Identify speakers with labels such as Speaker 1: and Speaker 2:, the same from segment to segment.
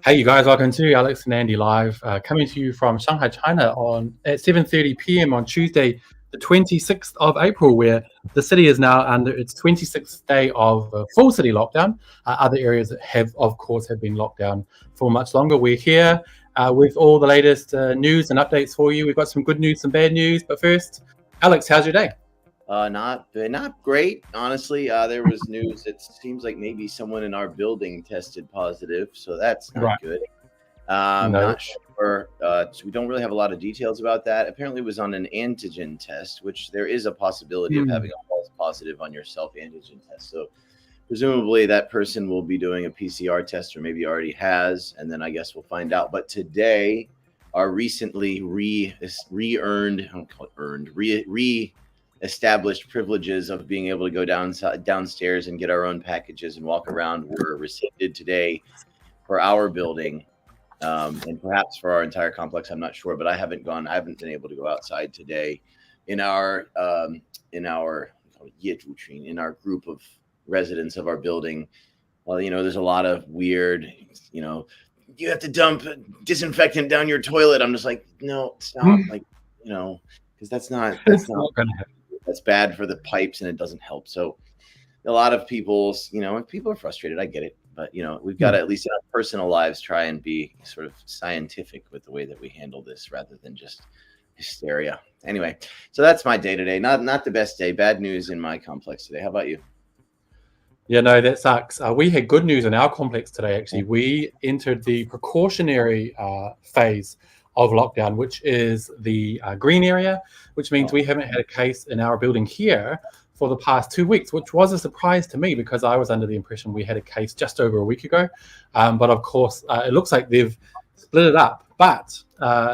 Speaker 1: Hey, you guys, welcome to Alex and Andy Live, coming to you from Shanghai, China at 7:30 p.m. on Tuesday, the 26th of April, where the city is now under its 26th day of full city lockdown. Other areas have been locked down for much longer. We're here with all the latest news and updates for you. We've got some good news, some bad news. But first, Alex, how's your day?
Speaker 2: Not great, honestly. There was news. It seems like maybe someone in our building tested positive, so that's not good. Not sure. So we don't really have a lot of details about that. Apparently, it was on an antigen test, which there is a possibility of having a false positive on your self-antigen test. So presumably that person will be doing a PCR test, or maybe already has, and then I guess we'll find out. But today, our recently established privileges of being able to go downstairs and get our own packages and walk around were rescinded today for our building, and perhaps for our entire complex. I'm not sure, but I haven't been able to go outside today in our group of residents of our building. Well, there's a lot of weird, you have to dump disinfectant down your toilet. I'm just like, no, stop, because that's not going to happen. That's bad for the pipes and it doesn't help. So a lot of people's, people are frustrated. I get it. But, we've got to, at least in our personal lives, try and be sort of scientific with the way that we handle this rather than just hysteria. Anyway, so that's my day today. Not the best day. Bad news in my complex today. How about you?
Speaker 1: Yeah, no, that sucks. We had good news in our complex today, actually. We entered the precautionary phase of lockdown, which is the green area, which means we haven't had a case in our building here for the past 2 weeks, which was a surprise to me because I was under the impression we had a case just over a week ago. But of course, it looks like they've split it up. But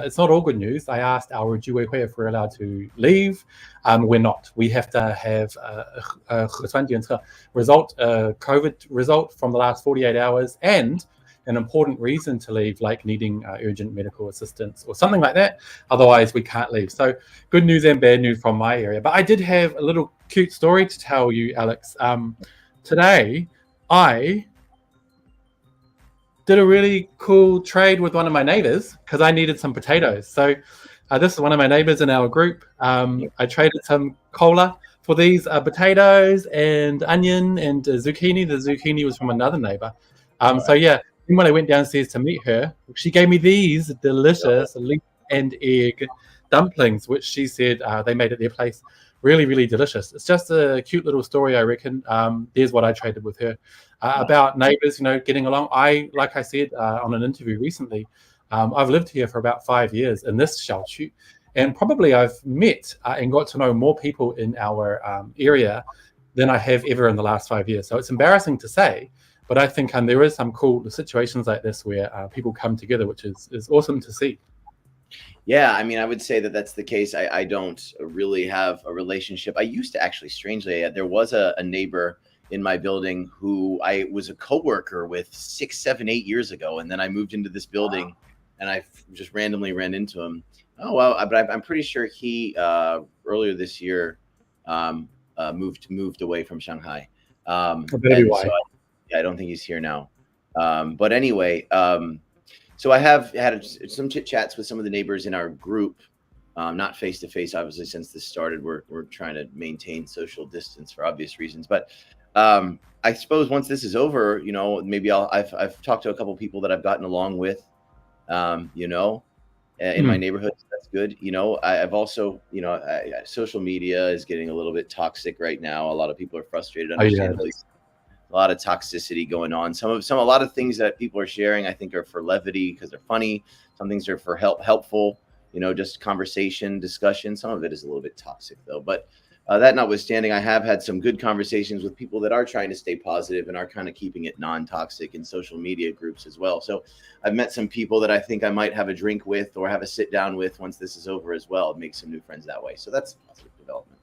Speaker 1: it's not all good news. I asked our Juwei if we're allowed to leave. We're not. We have to have a COVID result from the last 48 hours and an important reason to leave, like needing urgent medical assistance or something like that. Otherwise, we can't leave. So good news and bad news from my area. But I did have a little cute story to tell you, Alex. Today, I did a really cool trade with one of my neighbors because I needed some potatoes. So this is one of my neighbors in our group. I traded some cola for these potatoes and onion and zucchini. The zucchini was from another neighbor. So yeah, when I went downstairs to meet her, she gave me these delicious leek and egg dumplings, which she said they made at their place. Really, really delicious. It's just a cute little story, I reckon. There's what I traded with her about neighbors, getting along. Like I said on an interview recently, I've lived here for about 5 years in this shelter, and probably I've met and got to know more people in our area than I have ever in the last 5 years. So it's embarrassing to say, but I think there is some cool situations like this where people come together, which is awesome to see.
Speaker 2: Yeah, I mean, I would say that that's the case. I don't really have a relationship. I used to actually, strangely, there was a neighbor in my building who I was a coworker with 6, 7, 8 years ago, and then I moved into this building, and I just randomly ran into him. Oh well, but I'm pretty sure he earlier this year moved away from Shanghai,
Speaker 1: That better be
Speaker 2: and
Speaker 1: why.
Speaker 2: so I don't think he's here now. But anyway, so I have had some chit chats with some of the neighbors in our group. Not face to face, obviously. Since this started, we're trying to maintain social distance for obvious reasons. But I suppose once this is over, you know, maybe I've talked to a couple people that I've gotten along with, you know, in my neighborhood. So that's good. You know, I've also, you know, social media is getting a little bit toxic right now. A lot of people are frustrated, understandably. A lot of toxicity going on. A lot of things that people are sharing, I think, are for levity because they're funny. Some things are for helpful. You know, just conversation, discussion. Some of it is a little bit toxic, though. But that notwithstanding, I have had some good conversations with people that are trying to stay positive and are kind of keeping it non-toxic in social media groups as well. So I've met some people that I think I might have a drink with or have a sit down with once this is over as well. Make some new friends that way. So that's a positive development.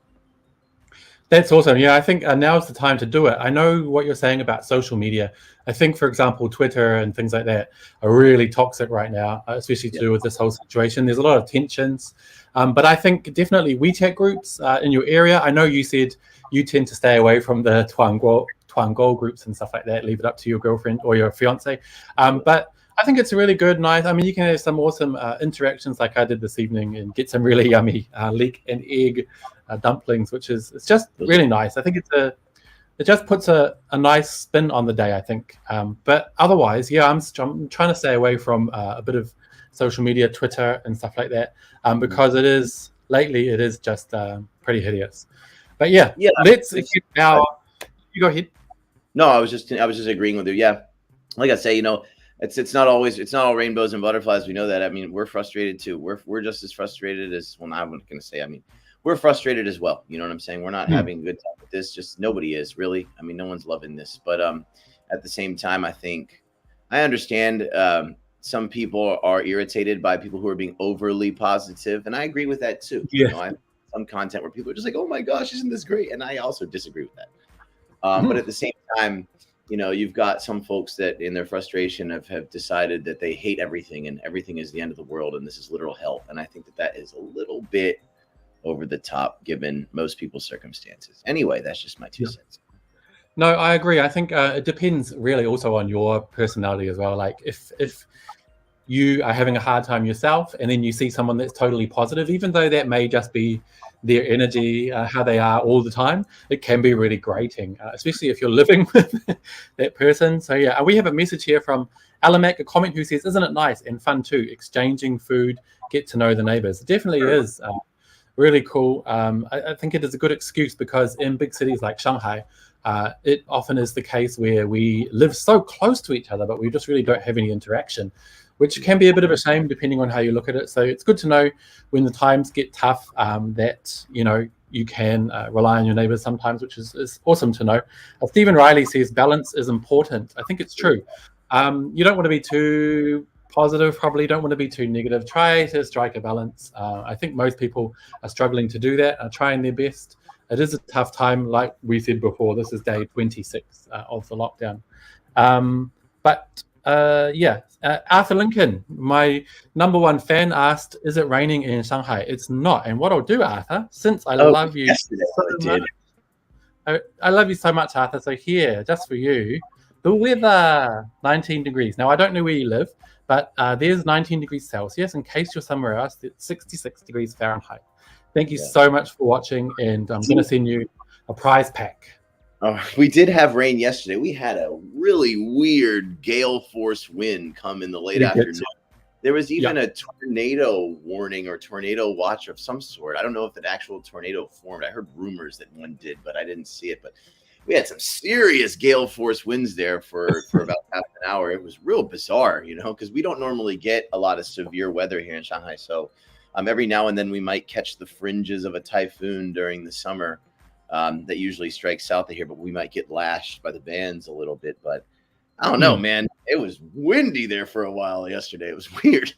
Speaker 1: That's awesome. Yeah, I think now's the time to do it. I know what you're saying about social media. I think, for example, Twitter and things like that are really toxic right now, especially to do with this whole situation. There's a lot of tensions. But I think definitely WeChat groups in your area. I know you said you tend to stay away from the Tuanguo groups and stuff like that. Leave it up to your girlfriend or your fiance. But I think it's really good, nice. I mean, you can have some awesome interactions like I did this evening and get some really yummy leek and egg dumplings, which is it's just really nice. I think it just puts a nice spin on the day, I think. But otherwise, yeah, I'm trying to stay away from a bit of social media, Twitter and stuff like that, because lately it is just pretty hideous. But yeah, let's get our. You go ahead.
Speaker 2: No, I was just agreeing with you. Yeah, like I say, you know, it's not all rainbows and butterflies. We know that. I mean, we're frustrated too. We're just as frustrated as I'm not going to say. I mean, we're frustrated as well. You know what I'm saying? We're not having a good time with this. Just nobody is really. I mean, no one's loving this. But at the same time, I think I understand some people are irritated by people who are being overly positive, and I agree with that too.
Speaker 1: Yeah.
Speaker 2: You know, I have some content where people are just like, "Oh my gosh, isn't this great?" And I also disagree with that. But at the same time, you know, you've got some folks that in their frustration have decided that they hate everything and everything is the end of the world and this is literal hell. And I think that is a little bit over the top given most people's circumstances. Anyway, that's just my 2 cents.
Speaker 1: No, I agree. I think it depends really also on your personality as well. Like if you are having a hard time yourself and then you see someone that's totally positive, even though that may just be their energy, how they are all the time, it can be really grating, especially if you're living with that person. So yeah, we have a message here from Alamak, a comment who says, isn't it nice and fun too, exchanging food, get to know the neighbors? It definitely is really cool. I think it is a good excuse because in big cities like Shanghai, it often is the case where we live so close to each other, but we just really don't have any interaction, which can be a bit of a shame depending on how you look at it. So it's good to know when the times get tough that, you know, you can rely on your neighbors sometimes, which is awesome to know. Stephen Riley says balance is important. I think it's true. You don't want to be too positive, probably don't want to be too negative. Try to strike a balance. I think most people are struggling to do that, are trying their best. It is a tough time, like we said before. This is day 26 of the lockdown. Arthur Lincoln, my number one fan, asked, is it raining in Shanghai? It's not. And what I'll do, Arthur, since I love you so much, I love you so much, Arthur. So here, just for you, the weather, 19 degrees. Now, I don't know where you live, but there's 19 degrees Celsius. In case you're somewhere else, it's 66 degrees Fahrenheit. Thank you so much for watching, and I'm going to send you a prize pack.
Speaker 2: We did have rain yesterday. We had a really weird gale force wind come in the late afternoon. There was even a tornado warning or tornado watch of some sort. I don't know if an actual tornado formed. I heard rumors that one did, but I didn't see it. But we had some serious gale force winds there for about half an hour. It was real bizarre, you know, because we don't normally get a lot of severe weather here in Shanghai. So every now and then we might catch the fringes of a typhoon during the summer. That usually strikes south of here, but we might get lashed by the bands a little bit. But I don't know, man. It was windy there for a while yesterday. It was weird.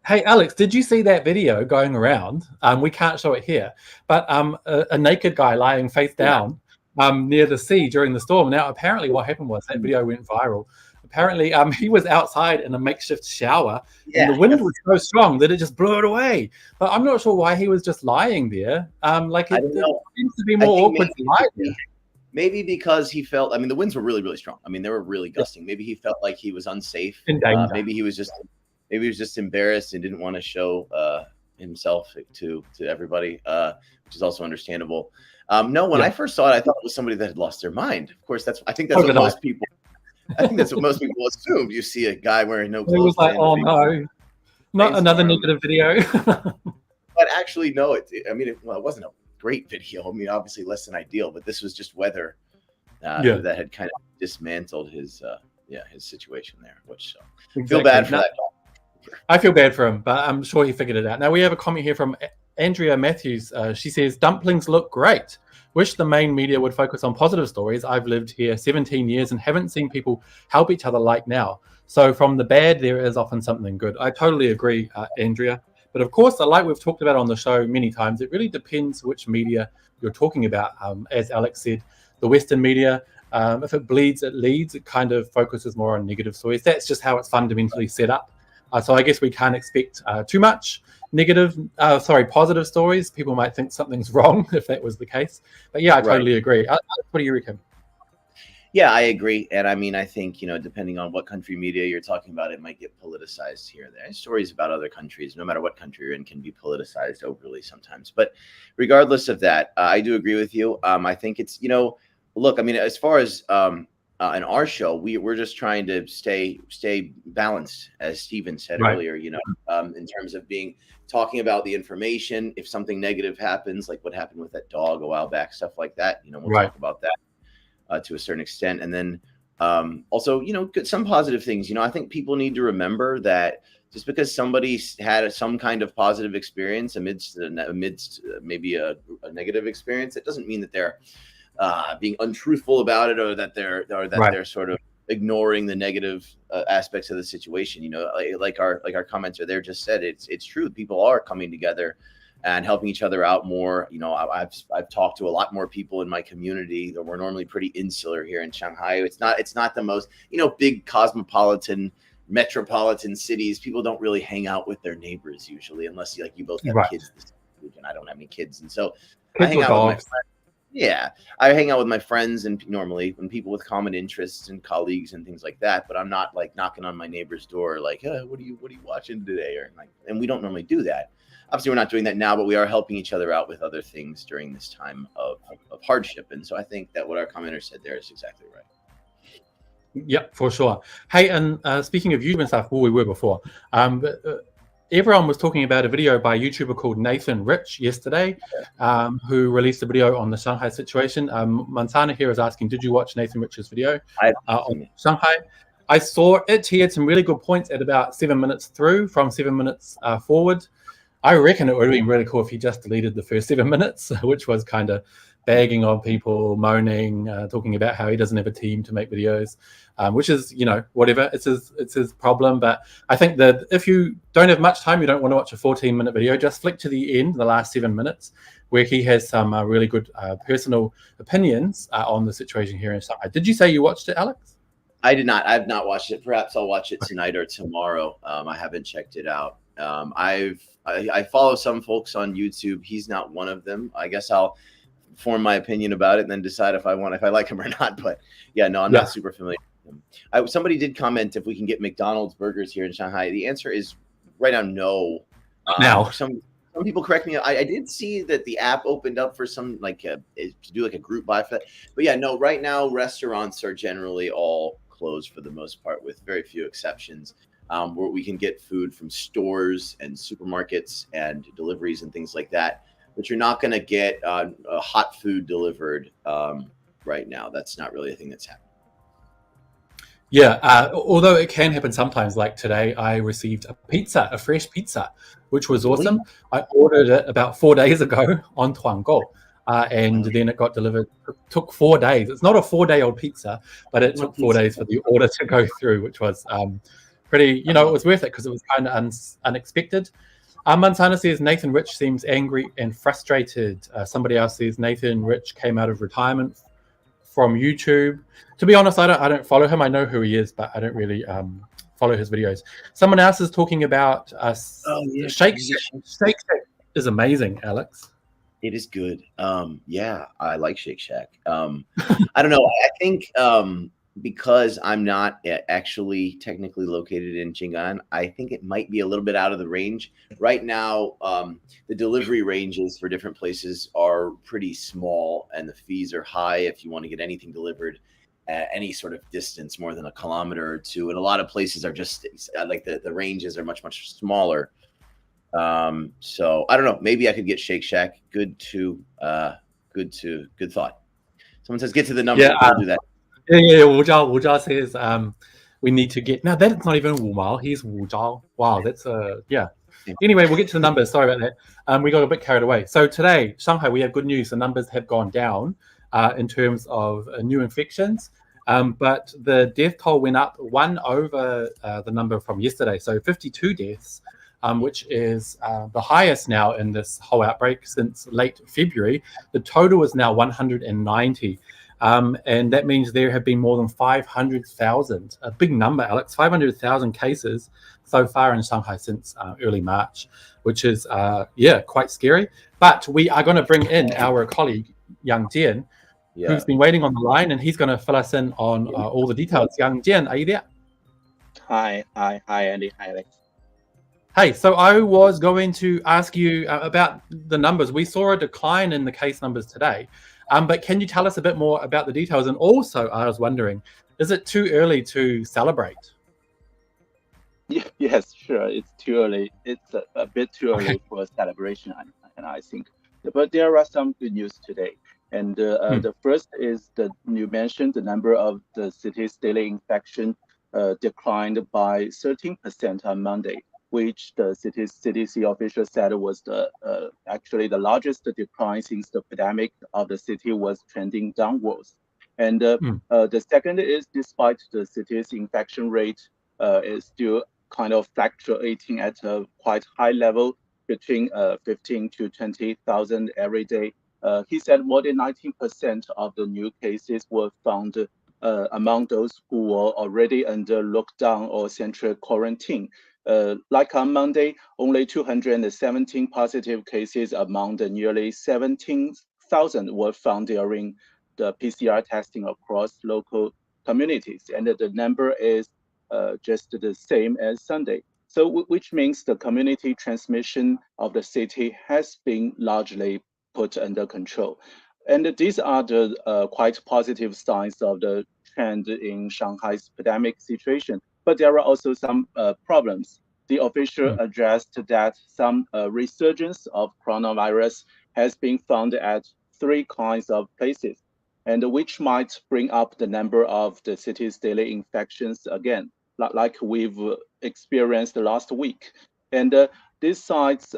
Speaker 1: Hey, Alex, did you see that video going around? We can't show it here, but a naked guy lying face down near the sea during the storm. Now, apparently what happened was that video went viral. Apparently, he was outside in a makeshift shower, and the wind was so strong that it just blew it away. But I'm not sure why he was just lying there. Like, it seems to be more awkward to lie there.
Speaker 2: Maybe because he felt, I mean, the winds were really, really strong. I mean, they were really gusting. Maybe he felt like he was unsafe.
Speaker 1: In danger.
Speaker 2: Maybe he was just embarrassed and didn't want to show himself to everybody, which is also understandable. No, when I first saw it, I thought it was somebody that had lost their mind. Of course, I think that's what most people. I think that's what most people assumed. You see a guy wearing no clothes.
Speaker 1: It was like, oh no, not another negative video.
Speaker 2: But actually, no. It wasn't a great video. I mean, obviously less than ideal, but this was just weather that had kind of dismantled his situation there. Which feel bad for that.
Speaker 1: I feel bad for him, but I'm sure he figured it out. Now we have a comment here from Andrea Matthews. She says, dumplings look great. Wish the main media would focus on positive stories. I've lived here 17 years and haven't seen people help each other like now. So from the bad, there is often something good. I totally agree, Andrea. But of course, like we've talked about on the show many times, it really depends which media you're talking about. As Alex said, the Western media, if it bleeds, it leads. It kind of focuses more on negative stories. That's just how it's fundamentally set up. So I guess we can't expect too much positive stories. People might think something's wrong if that was the case. But yeah, I totally agree. What do you reckon?
Speaker 2: Yeah, I agree. And I mean, I think, depending on what country media you're talking about, it might get politicized here and there. Stories about other countries, no matter what country you're in, can be politicized overly sometimes. But regardless of that, I do agree with you. I think it's, look, I mean, as far as in our show, we're just trying to stay balanced, as Steven said earlier, in terms of talking about the information. If something negative happens, like what happened with that dog a while back, stuff like that, we'll talk about that to a certain extent. And then also, some positive things. I think people need to remember that just because somebody had some kind of positive experience amidst maybe a negative experience, it doesn't mean that they're being untruthful about it, or that they're sort of ignoring the negative aspects of the situation. Like our commenter there just said, it's true. People are coming together and helping each other out more. I've talked to a lot more people in my community. That we're normally pretty insular here in Shanghai. It's not the most big cosmopolitan metropolitan cities. People don't really hang out with their neighbors usually, unless you both have kids. And I don't have any kids, and so I hang out with my friends. Yeah, I hang out with my friends and normally when people with common interests and colleagues and things like that. But I'm not like knocking on my neighbor's door like, hey, what are you watching today? And we don't normally do that. Obviously, we're not doing that now, but we are helping each other out with other things during this time of hardship. And so I think that what our commenter said there is exactly right.
Speaker 1: Yep, for sure. Hey, and speaking of YouTube and stuff, we were before. Everyone was talking about a video by a YouTuber called Nathan Rich yesterday, who released a video on the Shanghai situation. Montana here is asking, did you watch Nathan Rich's video on Shanghai? I saw it. He had some really good points at about 7 minutes through, from 7 minutes forward. I reckon it would have been really cool if he just deleted the first 7 minutes, which was kind of bagging on people, moaning, talking about how he doesn't have a team to make videos, which is, whatever. It's his problem. But I think that if you don't have much time, you don't want to watch a 14-minute video, just flick to the end, the last 7 minutes, where he has some really good personal opinions on the situation here in Shanghai. Did you say you watched it, Alex?
Speaker 2: I did not. I've not watched it. Perhaps I'll watch it tonight or tomorrow. I haven't checked it out. I follow some folks on YouTube. He's not one of them. I guess I'll form my opinion about it and then decide if I like him or not. But yeah, no, I'm not super familiar with him. Somebody did comment if we can get McDonald's burgers here in Shanghai. The answer is right now no.
Speaker 1: Now
Speaker 2: some people correct me. I did see that the app opened up for some to do like a group buy for that. But yeah, no, right now restaurants are generally all closed for the most part, with very few exceptions. Where we can get food from stores and supermarkets and deliveries and things like that, but you're not going to get hot food delivered right now. That's not really a thing that's happening.
Speaker 1: Yeah, although it can happen sometimes. Like today, I received a fresh pizza, which was awesome. Really? I ordered it about 4 days ago on Tuangou, and then it got delivered. It took 4 days. It's not a 4-day-old pizza, but it took 4 days for the order to go through, which was pretty, it was worth it because it was kind of unexpected. Montana says Nathan Rich seems angry and frustrated. Somebody else says Nathan Rich came out of retirement from YouTube. To be honest, I don't follow him. I know who he is, but I don't really follow his videos. Someone else is talking about Shake Shack. Shake Shack is amazing, Alex.
Speaker 2: It is good. Yeah, I like Shake Shack. I don't know. I think because I'm not actually technically located in Shanghai, I think it might be a little bit out of the range. Right now, the delivery ranges for different places are pretty small, and the fees are high if you want to get anything delivered at any sort of distance more than a kilometer or two. And a lot of places are just like the ranges are much, much smaller. So I don't know. Maybe I could get Shake Shack. Good thought. Someone says get to the number.
Speaker 1: Yeah,
Speaker 2: We'll do that.
Speaker 1: Yeah. Wu Zhao says we need to get. No, that's not even Wu Mao. He's Wu Zhao. Wow, that's yeah. Anyway, we'll get to the numbers. Sorry about that. We got a bit carried away. So today, Shanghai, we have good news. The numbers have gone down in terms of new infections, but the death toll went up one over the number from yesterday. So 52 deaths, which is the highest now in this whole outbreak since late February. The total is now 190. And that means there have been more than 500,000, a big number, Alex, 500,000 cases so far in Shanghai since early March, which is, quite scary. But we are going to bring in our colleague, Yang Jian, who's been waiting on the line, and he's going to fill us in on all the details. Yang Jian, are you there?
Speaker 3: Hi, Andy. Hi, Alex.
Speaker 1: Hey, so I was going to ask you about the numbers. We saw a decline in the case numbers today. But can you tell us a bit more about the details? And also, I was wondering, is it too early to celebrate?
Speaker 3: Yes, sure. It's too early. It's a bit too early for a celebration, and I think. But there are some good news today. And the first is that you mentioned the number of the city's daily infection declined by 13% on Monday, which the city's CDC official said was actually the largest decline since the pandemic of the city was trending downwards. And the second is, despite the city's infection rate is still kind of fluctuating at a quite high level between 15 to 20,000 every day. He said more than 19% of the new cases were found among those who were already under lockdown or central quarantine. Like on Monday, only 217 positive cases among the nearly 17,000 were found during the PCR testing across local communities, and the number is just the same as Sunday. So, which means the community transmission of the city has been largely put under control. And these are the quite positive signs of the trend in Shanghai's pandemic situation. But there are also some problems. The official addressed that some resurgence of coronavirus has been found at 3 kinds of places, and which might bring up the number of the city's daily infections again, like we've experienced last week. And these sites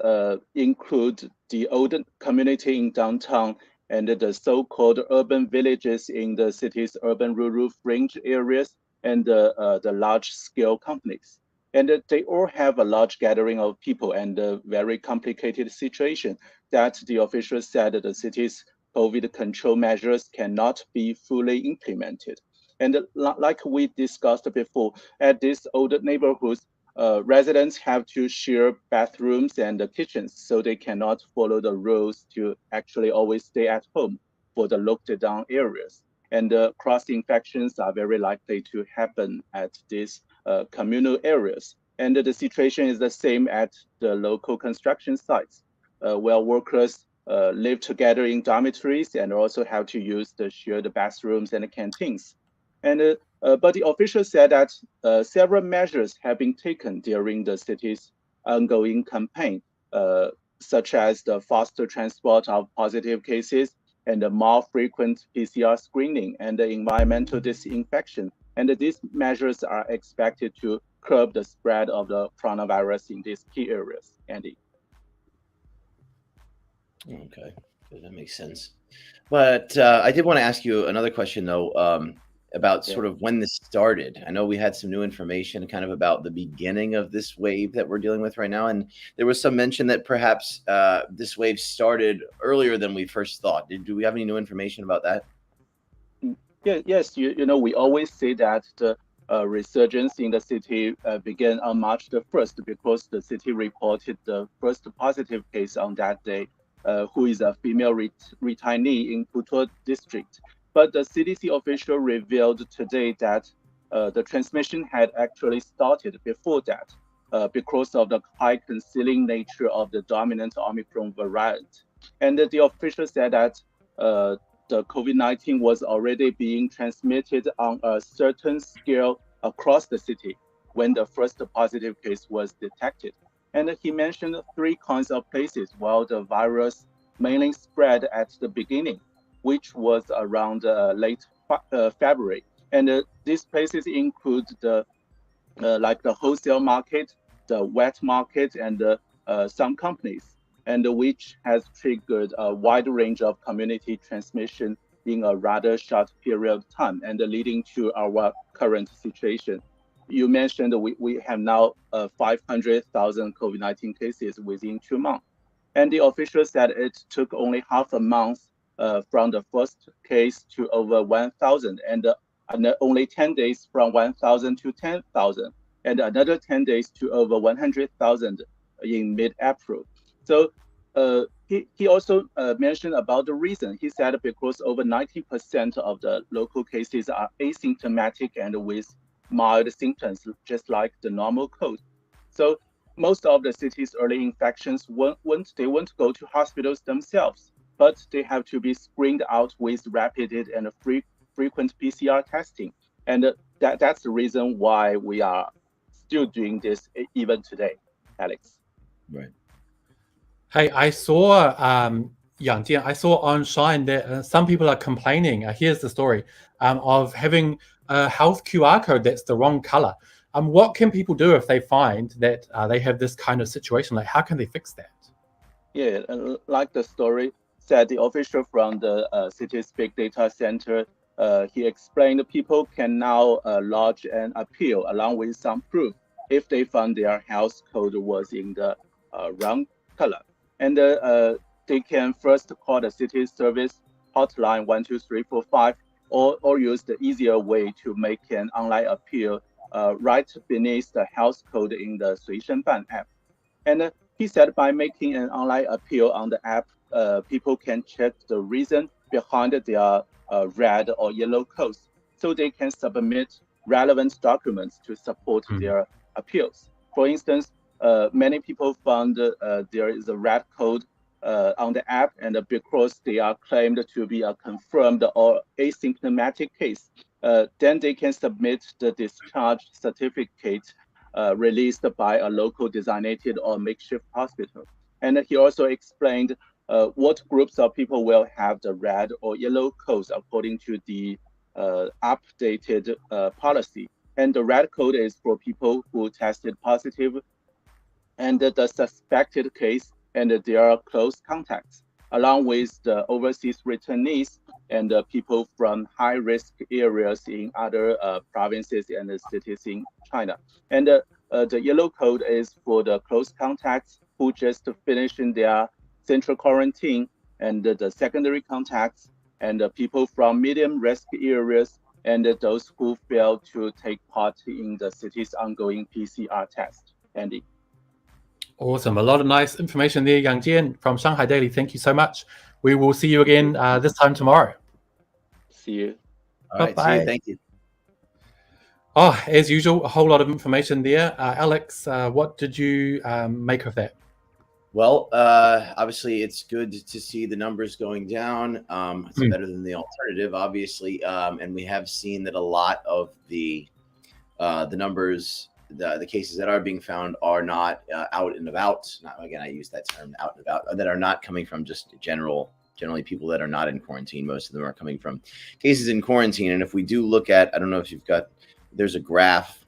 Speaker 3: include the old community in downtown and the so-called urban villages in the city's urban rural fringe areas, and the large-scale companies. And they all have a large gathering of people and a very complicated situation that the officials said that the city's COVID control measures cannot be fully implemented. And like we discussed before, at these old neighborhoods, residents have to share bathrooms and kitchens, so they cannot follow the rules to actually always stay at home for the locked down areas. And cross infections are very likely to happen at these communal areas. And the situation is the same at the local construction sites, where workers live together in dormitories and also have to use the shared bathrooms and canteens. And but the official said that several measures have been taken during the city's ongoing campaign, such as the faster transport of positive cases and the more frequent PCR screening and the environmental disinfection. And these measures are expected to curb the spread of the coronavirus in these key areas. Andy.
Speaker 2: Okay, that makes sense. But I did want to ask you another question, though, about sort of when this started. I know we had some new information kind of about the beginning of this wave that we're dealing with right now. And there was some mention that perhaps this wave started earlier than we first thought. Do we have any new information about that?
Speaker 3: Yes, you know, we always say that the resurgence in the city began on March the 1st because the city reported the first positive case on that day, who is a female retignee in Putuo district. But the CDC official revealed today that the transmission had actually started before that because of the high concealing nature of the dominant Omicron variant. And the official said that the COVID-19 was already being transmitted on a certain scale across the city when the first positive case was detected. And he mentioned three kinds of places while the virus mainly spread at the beginning, which was around late February. And these places include the like the wholesale market, the wet market, and some companies, and which has triggered a wide range of community transmission in a rather short period of time, and leading to our current situation. You mentioned we have now 500,000 COVID-19 cases within 2 months. And the official said it took only half a month from the first case to over 1,000, and only 10 days from 1,000 to 10,000, and another 10 days to over 100,000 in mid-April. So he also mentioned about the reason. He said because over 90% of the local cases are asymptomatic and with mild symptoms, just like the normal cold. So most of the city's early infections won't go to hospitals themselves, but they have to be screened out with rapid and frequent PCR testing. And that's the reason why we are still doing this even today, Alex.
Speaker 2: Right.
Speaker 1: Hey, I saw Yang Jian, I saw on Shine that some people are complaining. Here's the story of having a health QR code that's the wrong color. What can people do if they find that they have this kind of situation? Like, how can they fix that?
Speaker 3: Yeah, like the story said, the official from the city's big data center, he explained people can now lodge an appeal along with some proof if they found their health code was in the wrong color. And they can first call the city service hotline 12345, or use the easier way to make an online appeal right beneath the health code in the 随身办 app. And he said by making an online appeal on the app, people can check the reason behind their red or yellow codes, so they can submit relevant documents to support their appeals. For instance, many people found there is a red code on the app, and because they are claimed to be a confirmed or asymptomatic case, then they can submit the discharge certificate released by a local designated or makeshift hospital. And he also explained what groups of people will have the red or yellow codes according to the updated policy. And the red code is for people who tested positive and the suspected case and their close contacts, along with the overseas returnees and people from high-risk areas in other provinces and cities in China. And the yellow code is for the close contacts who just finished their central quarantine, and the secondary contacts, and the people from medium-risk areas, and those who failed to take part in the city's ongoing PCR test. Andy.
Speaker 1: Awesome. A lot of nice information there, Yang Jian from Shanghai Daily. Thank you so much. We will see you again this time tomorrow.
Speaker 3: See you.
Speaker 2: All right.
Speaker 1: Bye-bye.
Speaker 2: See you. Thank you.
Speaker 1: Oh, as usual, a whole lot of information there. Alex, what did you make of that?
Speaker 2: Well, obviously, it's good to see the numbers going down. It's better than the alternative, obviously. And we have seen that a lot of the numbers, the cases that are being found are not out and about. Again, I use that term, out and about, that are not coming from just generally people that are not in quarantine. Most of them are coming from cases in quarantine. And if we do look at, I don't know if you've got, there's a graph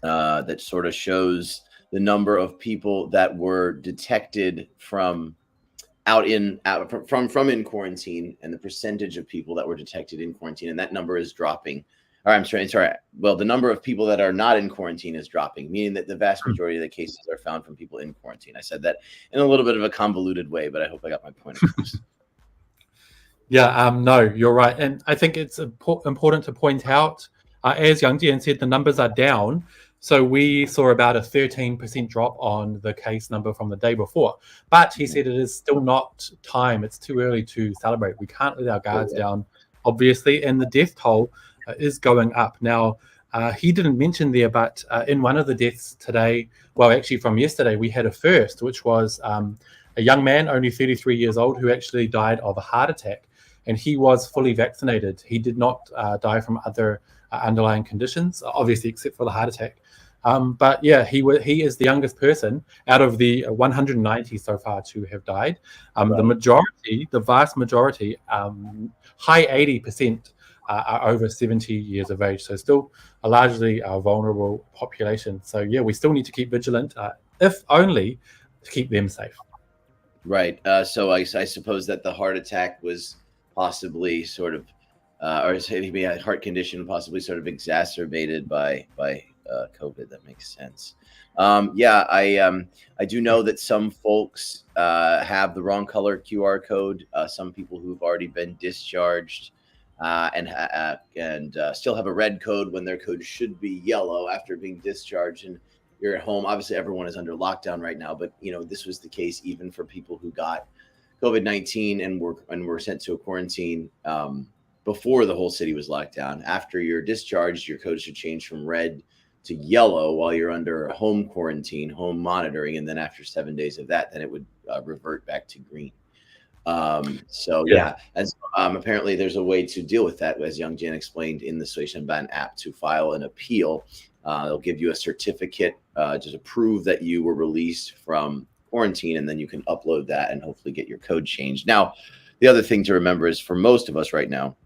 Speaker 2: that sort of shows the number of people that were detected from in quarantine, and the percentage of people that were detected in quarantine, and that number is dropping. Or I'm sorry. Well, the number of people that are not in quarantine is dropping, meaning that the vast majority of the cases are found from people in quarantine. I said that in a little bit of a convoluted way, but I hope I got my point across.
Speaker 1: Yeah, no, you're right. And I think it's important to point out, as Yang Jian said, the numbers are down. So we saw about a 13% drop on the case number from the day before. But he said it is still not time. It's too early to celebrate. We can't let our guards down, obviously. And the death toll is going up. Now, he didn't mention there, but in one of the deaths today, well, actually from yesterday, we had a first, which was a young man, only 33 years old, who actually died of a heart attack. And he was fully vaccinated. He did not die from other underlying conditions, obviously, except for the heart attack. But yeah, he is the youngest person out of the 190 so far to have died. The vast majority, high 80%, are over 70 years of age. So still a largely vulnerable population. So yeah, we still need to keep vigilant, if only to keep them safe.
Speaker 2: Right. So I suppose that the heart attack was possibly sort of, or maybe a heart condition possibly sort of exacerbated by COVID. That makes sense. Yeah, I do know that some folks have the wrong color QR code. Some people who've already been discharged and still have a red code when their code should be yellow after being discharged. And you're at home. Obviously, everyone is under lockdown right now, but this was the case even for people who got COVID-19 and were sent to a quarantine before the whole city was locked down. After you're discharged, your code should change from red to yellow while you're under home quarantine, home monitoring, and then after 7 days of that, then it would revert back to green. So yeah, and apparently there's a way to deal with that, as Yang Jian explained in the Suishenban app, to file an appeal. They'll give you a certificate to prove that you were released from quarantine, and then you can upload that and hopefully get your code changed. Now, the other thing to remember is for most of us right now,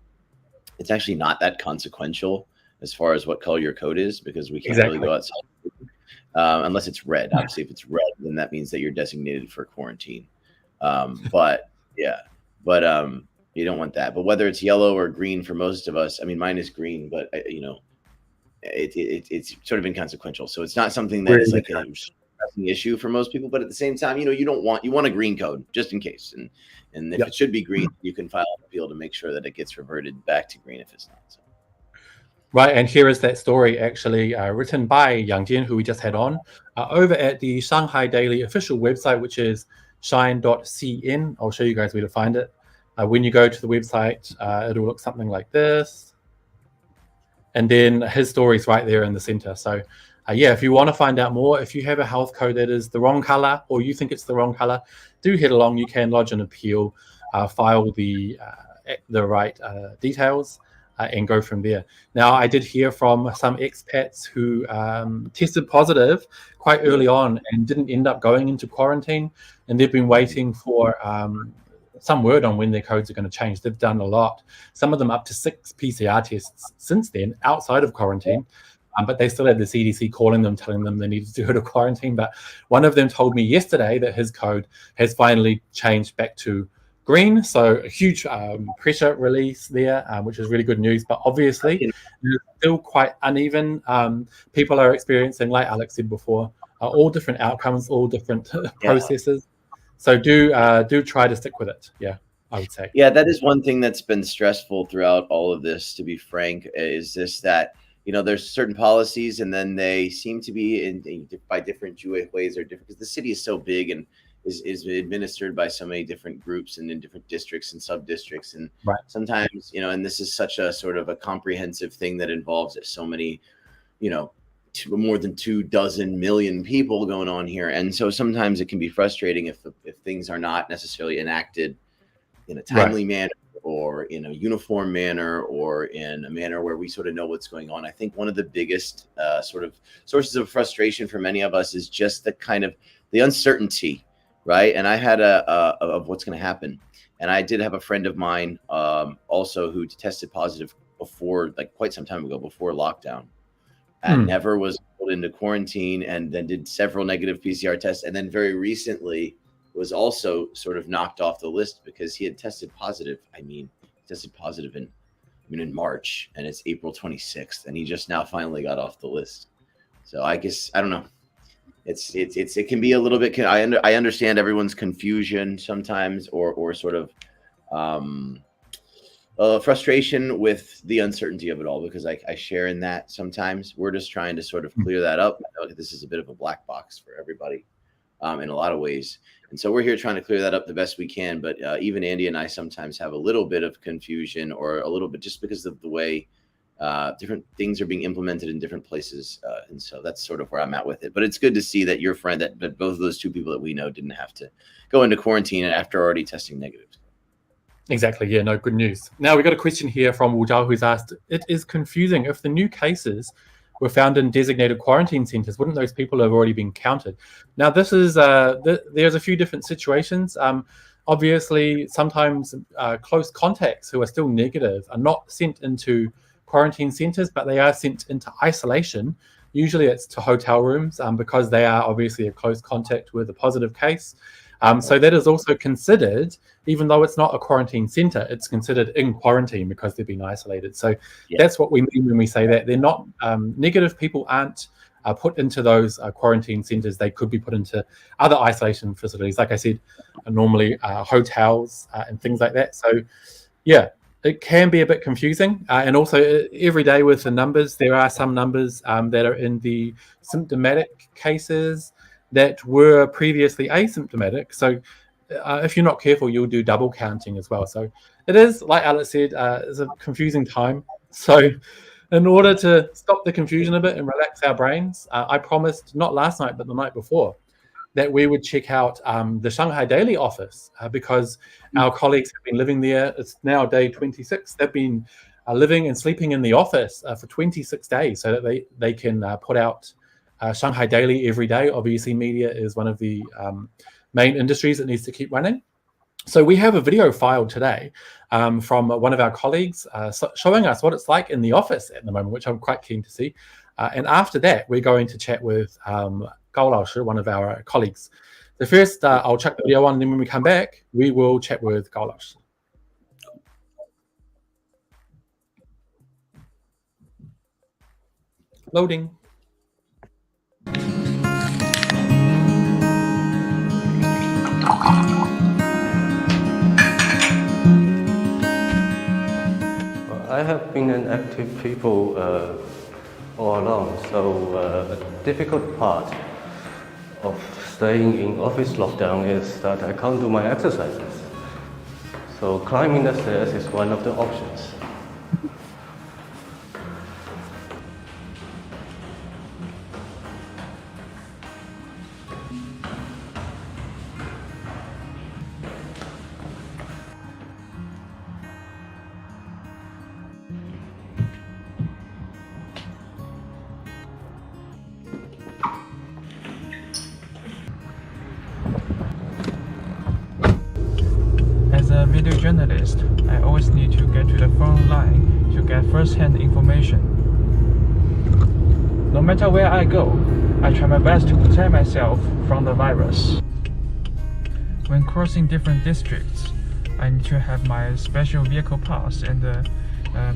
Speaker 2: it's actually not that consequential as far as what color your code is, because we can't really go outside unless it's red. Obviously, if it's red, then that means that you're designated for quarantine. But you don't want that. But whether it's yellow or green for most of us, I mean, mine is green, but it's sort of inconsequential. So it's not something that is like a issue for most people, but at the same time, you want a green code just in case, and if it should be green, you can file an appeal to make sure that it gets reverted back to green if it's not. So.
Speaker 1: Right, and here is that story actually written by Yang Jian, who we just had on, over at the Shanghai Daily official website, which is shine.cn. I'll show you guys where to find it. When you go to the website, it'll look something like this. And then his story's right there in the center. So yeah, if you want to find out more, if you have a health code that is the wrong color, or you think it's the wrong color, do head along. You can lodge an appeal, file the right details, and go from there. Now, I did hear from some expats who tested positive quite early on and didn't end up going into quarantine, and they've been waiting for some word on when their codes are going to change. They've done a lot, some of them up to 6 PCR tests since then outside of quarantine, but they still had the CDC calling them, telling them they needed to go to quarantine. But one of them told me yesterday that his code has finally changed back to green, so a huge pressure release there, which is really good news. But obviously, it's still quite uneven. People are experiencing, like Alex said before, all different outcomes, all different processes. So do try to stick with it. Yeah, I would say.
Speaker 2: Yeah, that is one thing that's been stressful throughout all of this, to be frank, is this that there's certain policies, and then they seem to be by different ways or different, because the city is so big and is administered by so many different groups and in different districts and sub-districts. And sometimes, and this is such a sort of a comprehensive thing that involves so many, more than 24 million people going on here. And so sometimes it can be frustrating if things are not necessarily enacted in a timely manner, or in a uniform manner, or in a manner where we sort of know what's going on. I think one of the biggest sort of sources of frustration for many of us is just the uncertainty, right? And I had of what's going to happen. And I did have a friend of mine also who tested positive before, like quite some time ago, before lockdown, and never was put into quarantine, and then did several negative PCR tests. And then very recently was also sort of knocked off the list because he had tested positive. I mean, tested positive in March, and it's April 26th, and he just now finally got off the list. So I guess, I don't know. It can be a little bit. I understand everyone's confusion sometimes, or sort of frustration with the uncertainty of it all, because I share in that sometimes. We're just trying to sort of clear that up. I know this is a bit of a black box for everybody in a lot of ways. And so we're here trying to clear that up the best we can. But even Andy and I sometimes have a little bit of confusion, or a little bit just because of the way different things are being implemented in different places. And so that's sort of where I'm at with it. But it's good to see that your friend, that both of those two people that we know didn't have to go into quarantine after already testing negative.
Speaker 1: Exactly. Yeah, no, good news. Now we got a question here from Wu Zhao, who's asked, it is confusing. If the new cases were found in designated quarantine centers, wouldn't those people have already been counted? Now, this is there's a few different situations. Obviously, sometimes close contacts who are still negative are not sent into quarantine centers, but they are sent into isolation. Usually it's to hotel rooms because they are obviously a close contact with a positive case. So that is also considered, even though it's not a quarantine center, it's considered in quarantine because they've been isolated. So that's what we mean when we say that. They're not negative people aren't put into those quarantine centers. They could be put into other isolation facilities, like I said, normally hotels and things like that. So yeah, it can be a bit confusing. And also every day with the numbers, there are some numbers that are in the symptomatic cases that were previously asymptomatic. So if you're not careful, you'll do double counting as well. So it is, like Alex said, it's a confusing time. So in order to stop the confusion a bit and relax our brains, I promised, not last night, but the night before, that we would check out the Shanghai Daily office because our colleagues have been living there. It's now day 26. They've been living and sleeping in the office for 26 days so that they can put out Shanghai Daily every day. Obviously, media is one of the main industries that needs to keep running. So we have a video file today from one of our colleagues showing us what it's like in the office at the moment, which I'm quite keen to see. And after that, we're going to chat with Gao Laoshi, one of our colleagues. So first, I'll check the video on, and then when we come back, we will chat with Gao Laoshi. Loading.
Speaker 4: I have been an active people all along, so a difficult part of staying in office lockdown is that I can't do my exercises. So climbing the stairs is one of the options.
Speaker 5: As a video journalist, I always need to get to the front line to get first-hand information. No matter where I go, I try my best to protect myself from the virus. When crossing different districts, I need to have my special vehicle pass and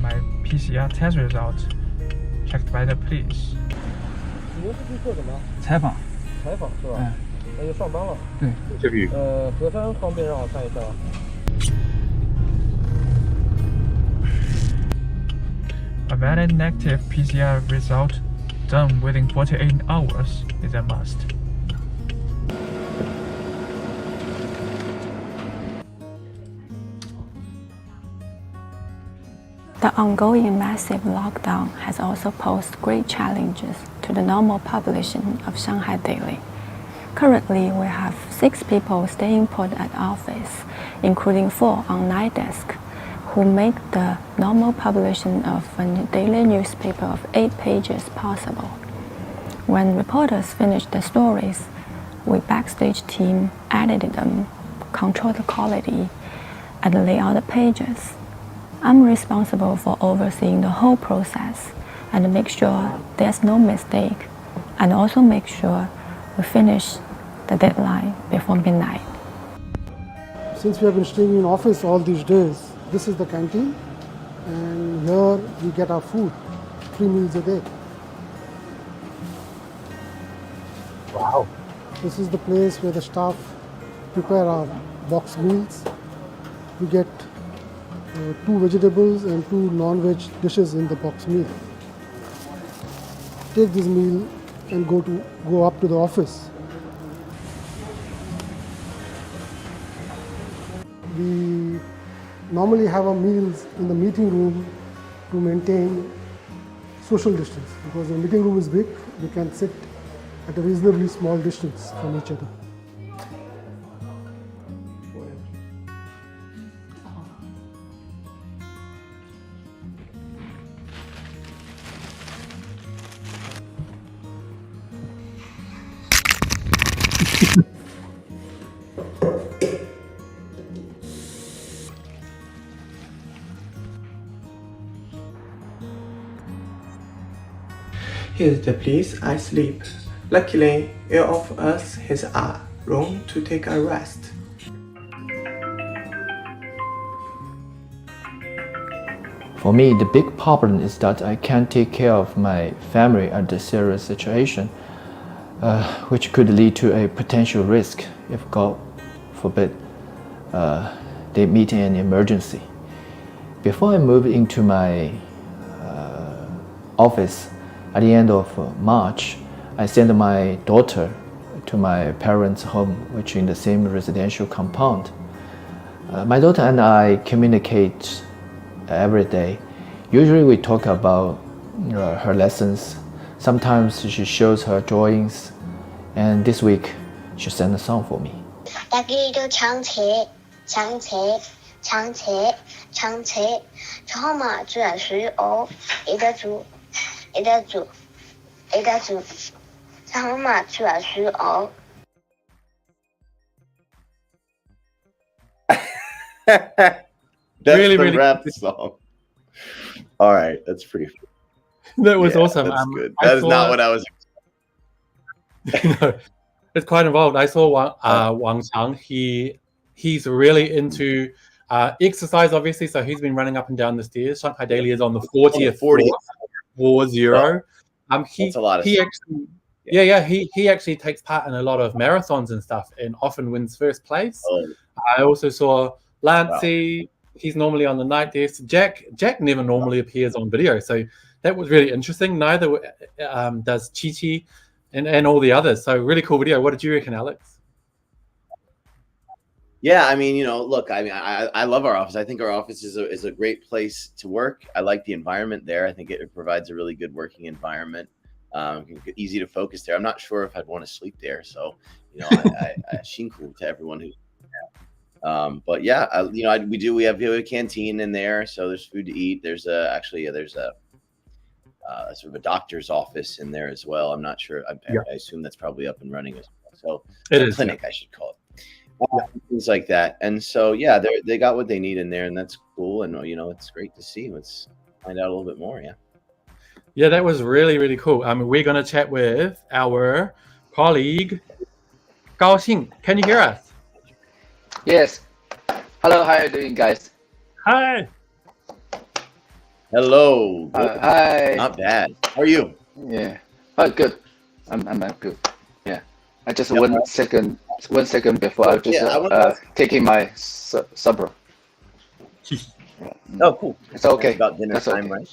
Speaker 5: my PCR test result checked by the police.
Speaker 6: 你们是去做什么？
Speaker 5: 采访。
Speaker 6: 采访是吧？那就上班了。
Speaker 5: 对。
Speaker 1: Interview.
Speaker 6: 核酸方便让我看一下吗？
Speaker 5: A valid negative PCR result done within 48 hours is a must.
Speaker 7: The ongoing massive lockdown has also posed great challenges to the normal publishing of Shanghai Daily. Currently, we have 6 people staying put at office, including 4 on night desk, who make the normal publishing of a daily newspaper of 8 pages possible. When reporters finish the stories, we backstage team edited them, control the quality, and lay out the pages. I'm responsible for overseeing the whole process and make sure there's no mistake, and also make sure we finish the deadline before midnight.
Speaker 6: Since we have been staying in office all these days, this is the canteen, and here we get our food, 3 meals a day.
Speaker 1: Wow.
Speaker 6: This is the place where the staff prepare our box meals. We get 2 vegetables and 2 non-veg dishes in the box meal. Take this meal and go up to the office. We normally have our meals in the meeting room to maintain social distance, because the meeting room is big. We can sit at a reasonably small distance from each other.
Speaker 8: Here's the place I sleep. Luckily, all of us has a room to take a rest.
Speaker 9: For me, the big problem is that I can't take care of my family under serious situation, which could lead to a potential risk if, God forbid, they meet an emergency. Before I moved into my office at the end of March, I sent my daughter to my parents' home, which is in the same residential compound. My daughter and I communicate every day. Usually we talk about her lessons. Sometimes she shows her drawings, and this week she sent a song for me.
Speaker 2: That's
Speaker 1: Really,
Speaker 2: the
Speaker 1: really
Speaker 2: rap song. All right, that's pretty.
Speaker 1: That was awesome.
Speaker 2: That's good. That is not what I was.
Speaker 1: No, it's quite involved. I saw Wang Chang. He's really into exercise, obviously. So he's been running up and down the stairs. Shanghai Daily is on the 40th floor, 40.
Speaker 2: That's a lot of
Speaker 1: he
Speaker 2: stuff.
Speaker 1: actually, he actually takes part in a lot of marathons and stuff, and often wins first place.
Speaker 2: Oh.
Speaker 1: I also saw Lancey. Wow. He's normally on the night desk. Jack never normally appears on video, so that was really interesting. Neither does Chi and all the others. So really cool video. What did you reckon, Alex?
Speaker 2: Yeah, I mean, look, I mean, I love our office. I think our office is a great place to work. I like the environment there. I think it provides a really good working environment. Easy to focus there. I'm not sure if I'd want to sleep there. So, I shinku to everyone who. But yeah, we have a canteen in there, so there's food to eat. There's a sort of a doctor's office in there as well. I'm not sure. I assume that's probably up and running as well. So
Speaker 1: it is
Speaker 2: clinic, I should call it. Things like that. And so yeah, they got what they need in there, and that's cool. And it's great to see. Let's find out a little bit more.
Speaker 1: Yeah, that was really, really cool. We're going to chat with our colleague Gao Xing. Can you hear us?
Speaker 10: Yes. Hello, how are you doing, guys?
Speaker 1: Hi.
Speaker 2: Hello.
Speaker 10: Hi.
Speaker 2: Not bad. How are you?
Speaker 10: Yeah. Oh, good. I'm good. Yeah. I just 1 second before I just taking my supper.
Speaker 2: Oh, cool.
Speaker 10: It's okay.
Speaker 2: About dinner time, right?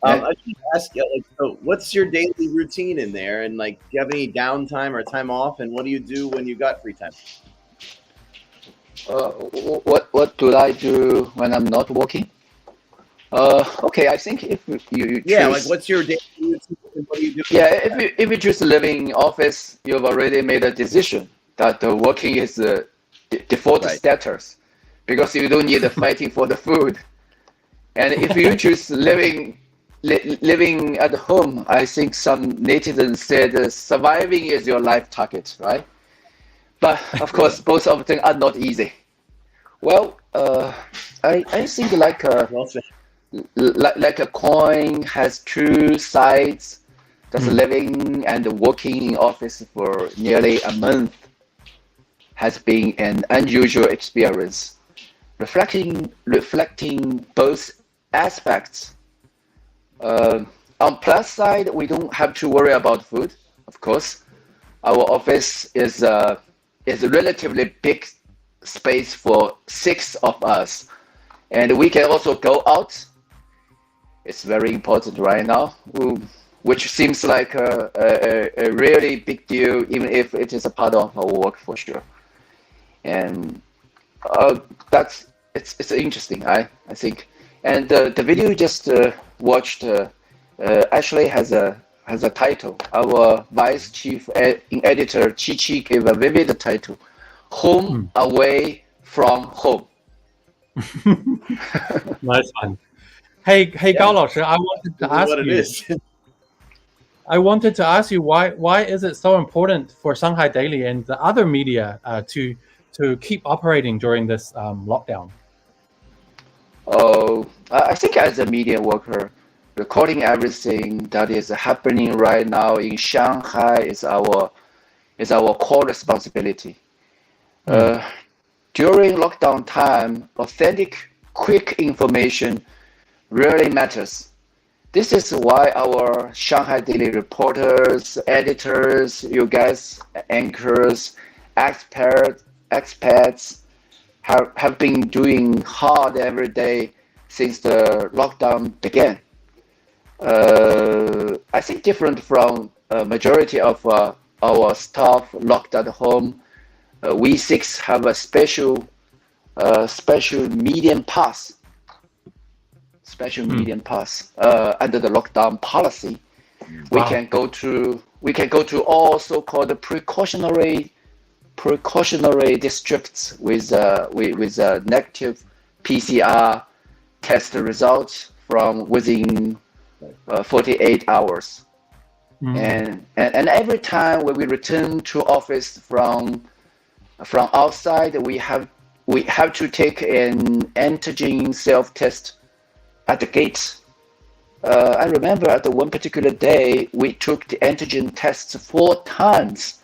Speaker 2: I should ask you, so what's your daily routine in there? And do you have any downtime or time off? And what do you do when you got free time?
Speaker 10: What do I do when I'm not working? Okay, I think if you choose,
Speaker 2: what's your daily routine? What do you do?
Speaker 10: Yeah, if you choose living in office, you've already made a decision that working is the default status, because you don't need fighting for the food. And if you choose living at home, I think some netizens said surviving is your life target, right? But of course, both of them are not easy. Well, I think like a coin has two sides. Just living and working in office for nearly a month has been an unusual experience. Reflecting both aspects. On plus side, we don't have to worry about food. Of course, our office is a relatively big space for 6 of us, and we can also go out. It's very important right now, which seems like a really big deal, even if it is a part of our work for sure. And it's interesting, I think. And the video you just watched actually has a title. Our vice chief editor Chi gave a vivid title: "Home Away from Home."
Speaker 1: Nice one. Hey, Gao Laoshi, I wanted to ask
Speaker 2: what it
Speaker 1: you.
Speaker 2: is.
Speaker 1: I wanted to ask you why is it so important for Shanghai Daily and the other media to keep operating during this lockdown?
Speaker 10: Oh, I think as a media worker, recording everything that is happening right now in Shanghai is our core responsibility. During lockdown time, authentic, quick information really matters. This is why our Shanghai Daily reporters, editors, you guys, anchors, expats have been doing hard every day since the lockdown began. I think different from a majority of our staff locked at home, we six have a special medium pass. Medium pass under the lockdown policy. We can go to all so-called precautionary districts with negative PCR test results from within 48 hours. And every time when we return to office from outside, we have to take an antigen self-test at the gate. I remember at the one particular day, we took the antigen tests 4 times.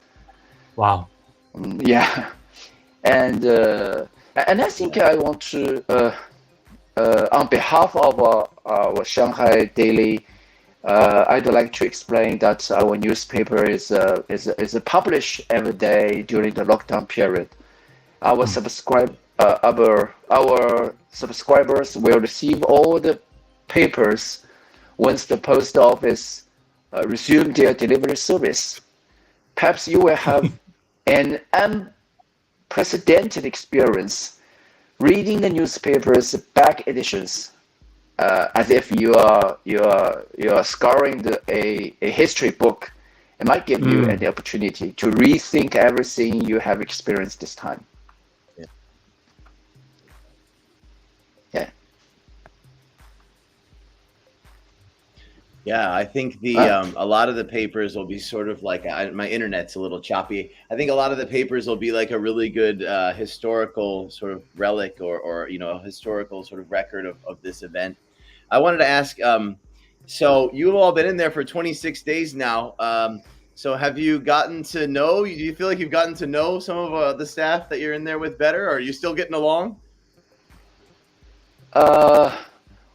Speaker 1: Wow.
Speaker 10: Yeah, and I think I want to, on behalf of our Shanghai Daily, I'd like to explain that our newspaper is published every day during the lockdown period. Our subscribers will receive all the papers once the post office resume their delivery service. Perhaps you will have an unprecedented experience reading the newspaper's back editions, as if you are scouring a history book. It might give you an opportunity to rethink everything you have experienced this time.
Speaker 2: Yeah, I think a lot of the papers will be sort of like my internet's a little choppy. I think a lot of the papers will be like a really good historical sort of relic or a historical sort of record of this event. I wanted to ask, so you've all been in there for 26 days now. So have you gotten to know? Do you feel like you've gotten to know some of the staff that you're in there with better? Or are you still getting along?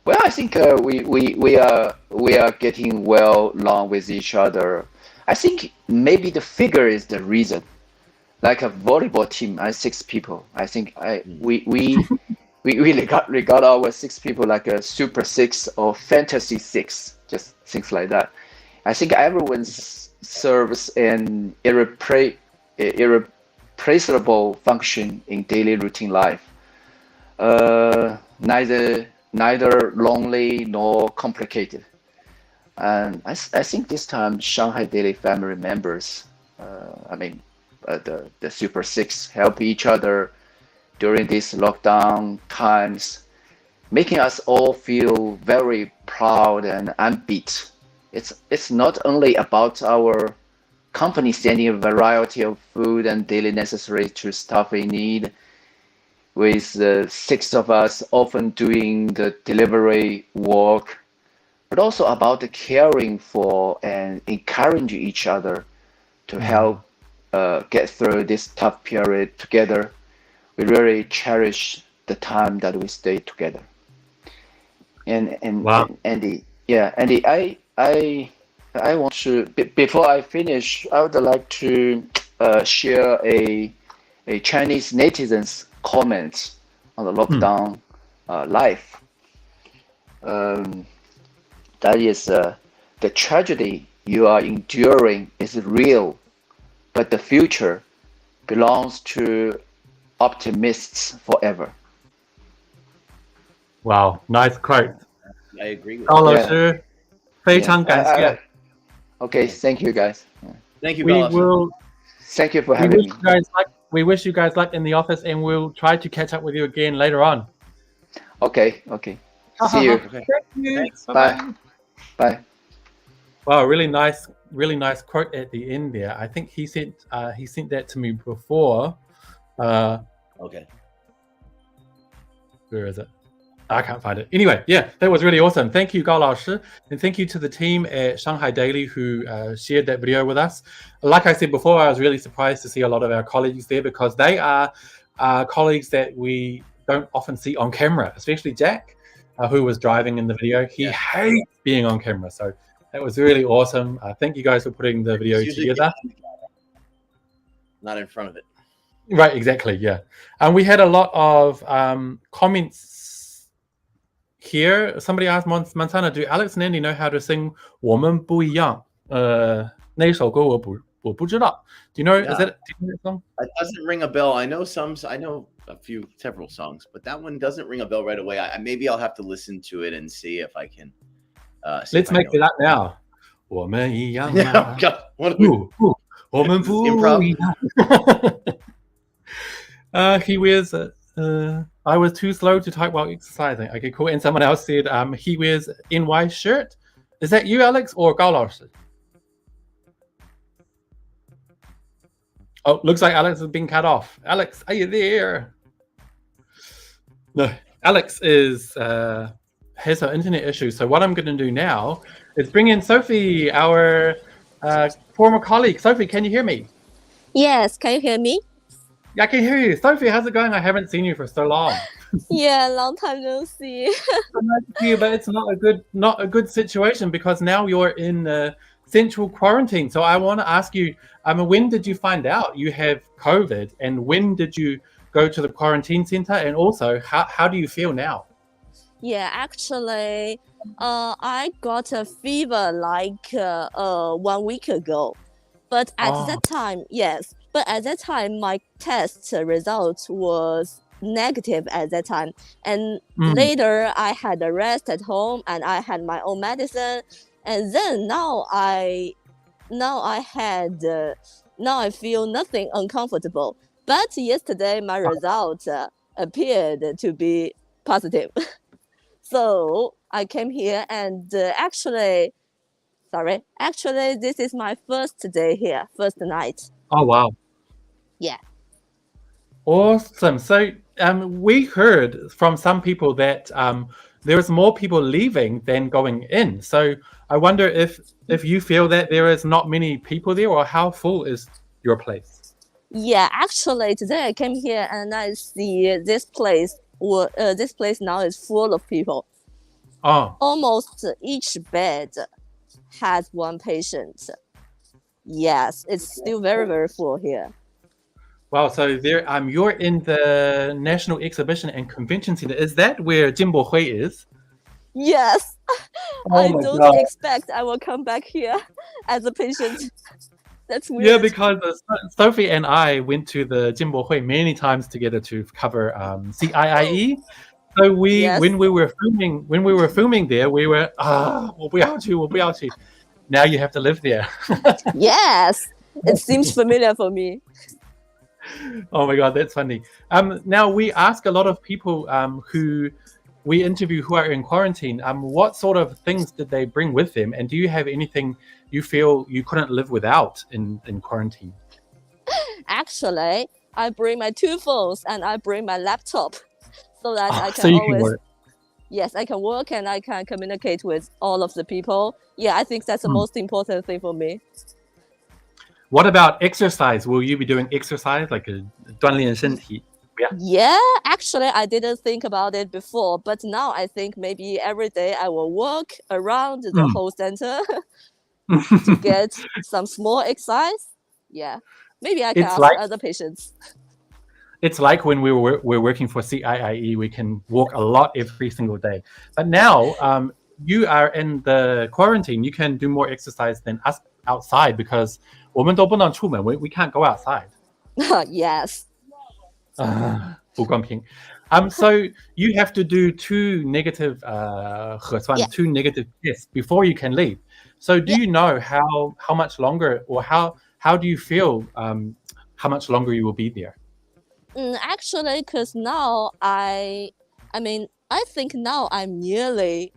Speaker 10: Well, I think we are getting well along with each other. I think maybe the figure is the reason. Like a volleyball team, 6 people. I think we regard our 6 people like a super 6 or fantasy 6, just things like that. I think everyone serves an irreplaceable function in daily routine life. Neither lonely nor complicated. And I think this time Shanghai Daily family members, the Super 6 help each other during these lockdown times, making us all feel very proud and upbeat. It's not only about our company sending a variety of food and daily necessaries to staff in need, with 6 of us often doing the delivery work, but also about the caring for and encouraging each other to help get through this tough period together. We really cherish the time that we stay together. And
Speaker 1: wow.
Speaker 10: Andy, I want to, before I finish, I would like to share a Chinese netizen's comments on the lockdown life. That is the tragedy you are enduring is real, but the future belongs to optimists forever.
Speaker 1: Wow, nice quote.
Speaker 2: I agree with
Speaker 1: 高
Speaker 2: you.
Speaker 1: 老
Speaker 10: Yeah.
Speaker 1: 师，非常感谢。
Speaker 10: Okay, thank you guys.
Speaker 2: Thank you,
Speaker 1: We
Speaker 2: Galash.
Speaker 1: will.
Speaker 10: Thank you for
Speaker 1: We
Speaker 10: having
Speaker 1: wish
Speaker 10: me.
Speaker 1: you guys luck. We wish you guys luck in the office, and we'll try to catch up with you again later on.
Speaker 10: Okay. See you.
Speaker 2: Okay.
Speaker 1: Thank you.
Speaker 2: Thanks.
Speaker 10: Bye. Bye.
Speaker 1: Wow, really nice quote at the end there. I think he sent that to me before.
Speaker 2: Okay.
Speaker 1: Where is it? I can't find it. Anyway, yeah, that was really awesome. Thank you, Gao Laoshi, and thank you to the team at Shanghai Daily who shared that video with us. Like I said before, I was really surprised to see a lot of our colleagues there because they are colleagues that we don't often see on camera, especially Jack, who was driving in the video. He hates being on camera, so that was really awesome. Thank you guys for putting the video together.
Speaker 2: Not in front of it.
Speaker 1: Right, exactly, yeah. And we had a lot of comments here. Somebody asked Montana, do Alex and Andy know how to sing 我们不一样? 那首歌我不知道. Do you know that song?
Speaker 2: It doesn't ring a bell. I know several songs, but that one doesn't ring a bell right away. Maybe I'll have to listen to it and see if I can.
Speaker 1: Let's make it up now. 我们一样 我们不一样 He wears I was too slow to type while exercising. Okay, cool. And someone else said he wears NY shirt. Is that you, Alex, or Gao Laoshi? Oh, looks like Alex has been cut off. Alex, are you there? No, Alex has an internet issue. So what I'm going to do now is bring in Sophie, our former colleague. Sophie, can you hear me?
Speaker 11: Yes, can you hear me?
Speaker 1: Yeah, I can hear you. Sophie, how's it going? I haven't seen you for so long.
Speaker 11: Yeah, long time no see.
Speaker 1: So nice to see you, but it's not a good situation because now you're in central quarantine. So I want to ask you, when did you find out you have COVID, and when did you go to the quarantine center? And also, how do you feel now?
Speaker 11: Yeah, actually, I got a fever like 1 week ago, but at that time, but at that time my test results was negative at that time, and later I had a rest at home and I had my own medicine, and then now I feel nothing uncomfortable. But yesterday my result appeared to be positive. So I came here and actually this is my first day here, first night.
Speaker 1: Oh wow.
Speaker 11: Yeah.
Speaker 1: Awesome. So we heard from some people that there's more people leaving than going in. So I wonder if you feel that there is not many people there, or how full is your place?
Speaker 11: Yeah, actually today I came here and I see this place now is full of people. Almost each bed has one patient. Yes, it's still very, very full here.
Speaker 1: Wow, so there you're in the National Exhibition and Convention Center. Is that where Jin Bohui is?
Speaker 11: Yes. I don't expect I will come back here as a patient. That's weird.
Speaker 1: Yeah, because Sophie and I went to the Jin Bohui many times together to cover CIIE. So when we were filming there, we were 我不要去. Now you have to live there.
Speaker 11: Yes, it seems familiar for me.
Speaker 1: Oh my God, that's funny. Now we ask a lot of people who we interview who are in quarantine, what sort of things did they bring with them? And do you have anything you feel you couldn't live without in quarantine?
Speaker 11: Actually, I bring my 2 phones and I bring my laptop so that I can
Speaker 1: can work.
Speaker 11: Yes, I can work and I can communicate with all of the people. Yeah, I think that's the most important thing for me.
Speaker 1: What about exercise? Will you be doing exercise, like a 锻炼身体?
Speaker 11: Yeah, actually, I didn't think about it before, but now I think maybe every day I will walk around the whole center to get some small exercise. Yeah, maybe I can ask other patients.
Speaker 1: it's like when we're working for CIIE, we can walk a lot every single day. But now you are in the quarantine, you can do more exercise than us outside because 我们都不能出门, we can't go outside.
Speaker 11: Yes.
Speaker 1: 不公平. So you have to do 2 negative 核酸, 2 negative tests before you can leave. So do you know how much longer, or how do you feel how much longer you will be there?
Speaker 11: Actually, because now I think now I'm nearly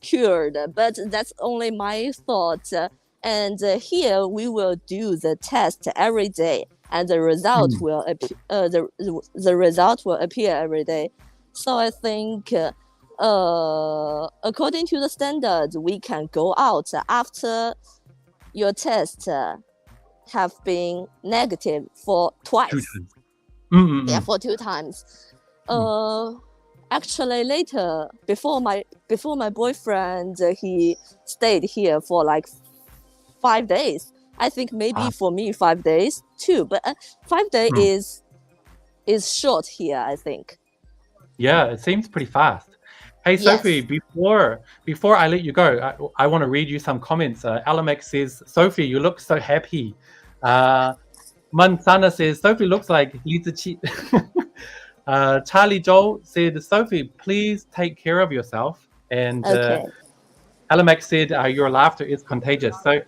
Speaker 11: cured, but that's only my thought. And here we will do the test every day, and the result will the result will appear every day. So I think, according to the standards, we can go out after your test have been negative for twice. Yeah, for 2 times. Actually, later before my boyfriend, he stayed here for like 5 days. I think maybe for me 5 days too, but 5 days is short here, I think.
Speaker 1: Yeah, it seems pretty fast. Hey, Sophie, before I let you go, I want to read you some comments. Alamek says, Sophie, you look so happy. Mansana says, Sophie looks like Lisa Chi. Charlie Joel said, Sophie, please take care of yourself. And Alamek said, your laughter is contagious. So,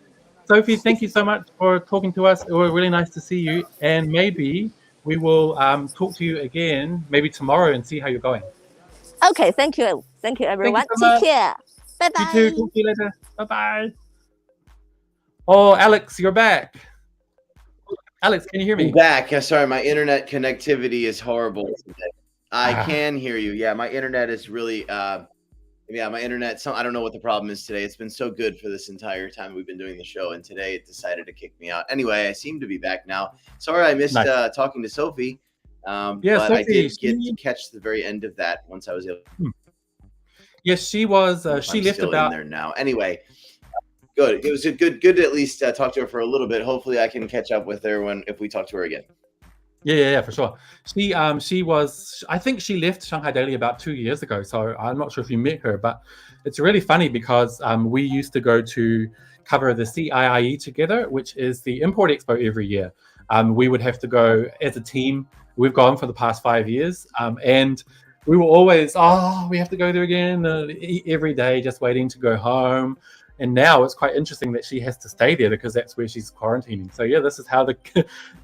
Speaker 1: Sophie, thank you so much for talking to us. It was really nice to see you. And maybe we will talk to you again, maybe tomorrow, and see how you're going.
Speaker 11: Okay, thank you. Thank you, everyone.
Speaker 1: Thank you so
Speaker 11: Take care. Bye-bye.
Speaker 1: You too. Talk to you later. Bye-bye. Oh, Alex, you're back. Alex, can you hear me?
Speaker 2: I'm back. Sorry, my internet connectivity is horrible today. I can hear you. Yeah, my internet is really my internet, I don't know what the problem is today. It's been so good for this entire time we've been doing the show, and today it decided to kick me out. Anyway, I seem to be back now. Sorry I missed talking to Sophie. But Sophie, I did get to catch the very end of that once I was able.
Speaker 1: Yes, she was. She left
Speaker 2: still
Speaker 1: about
Speaker 2: in there now. Anyway, good. It was good to at least talk to her for a little bit. Hopefully, I can catch up with her if we talk to her again.
Speaker 1: Yeah, for sure. She was. I think she left Shanghai Daily about 2 years ago. So I'm not sure if you met her, but it's really funny because we used to go to cover the CIIE together, which is the Import Expo every year. We would have to go as a team. We've gone for the past 5 years, and we were always, we have to go there again every day, just waiting to go home. And now it's quite interesting that she has to stay there because that's where she's quarantining. So yeah, this is how the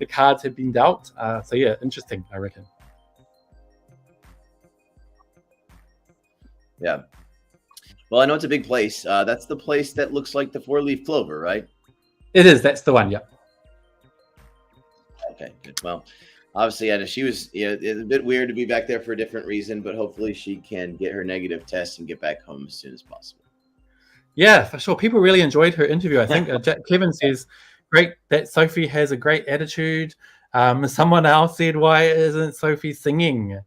Speaker 1: cards have been dealt. So yeah, interesting, I reckon.
Speaker 2: Yeah. Well, I know it's a big place. That's the place that looks like the 4-leaf clover, right?
Speaker 1: It is. That's the one. Yeah.
Speaker 2: Okay, good. Well, obviously, she was. It's a bit weird to be back there for a different reason, but hopefully she can get her negative test and get back home as soon as possible. Yeah,
Speaker 1: for sure. People really enjoyed her interview. I think Kevin says, great that Sophie has a great attitude. Someone else said, why isn't Sophie singing?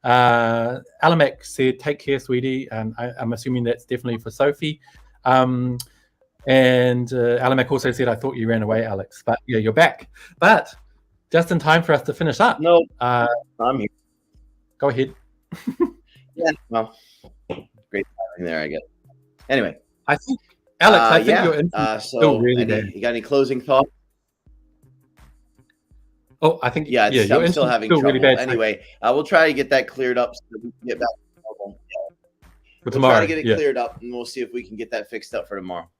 Speaker 1: Alamek said, take care, sweetie. I'm assuming that's definitely for Sophie. And Alamek also said, I thought you ran away, Alex. But yeah, you're back. But just in time for us to finish up.
Speaker 2: No, I'm here.
Speaker 1: Go ahead.
Speaker 2: Yeah, well, great timing there, I guess. Anyway.
Speaker 1: I think, Alex, your interview
Speaker 2: so really you got any closing thoughts?
Speaker 1: Oh, I think
Speaker 2: I'm still having trouble. Really bad anyway, we'll try to get that cleared up so that we can get back to normal. We'll try to get it cleared up, and we'll see if we can get that fixed up for tomorrow.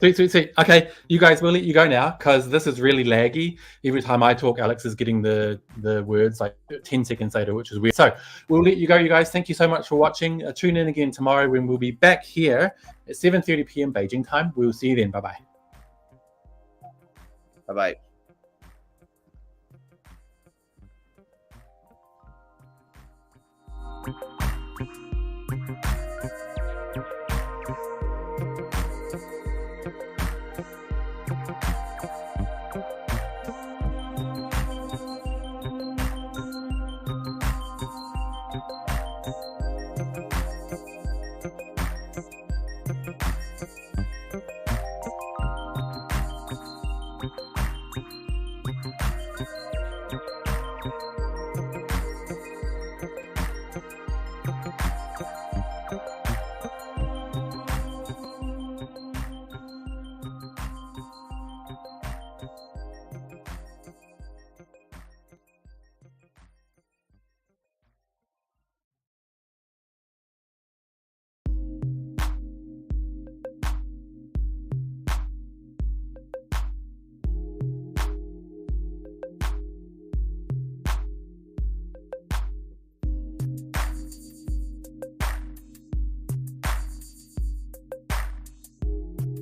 Speaker 1: Sweet. Okay, you guys, we'll let you go now because this is really laggy. Every time I talk, Alex is getting the words like 10 seconds later, which is weird. So we'll let you go, you guys. Thank you so much for watching. Tune in again tomorrow when we'll be back here at 7:30 p.m. Beijing time. We'll see you then. Bye-bye.
Speaker 2: Bye-bye.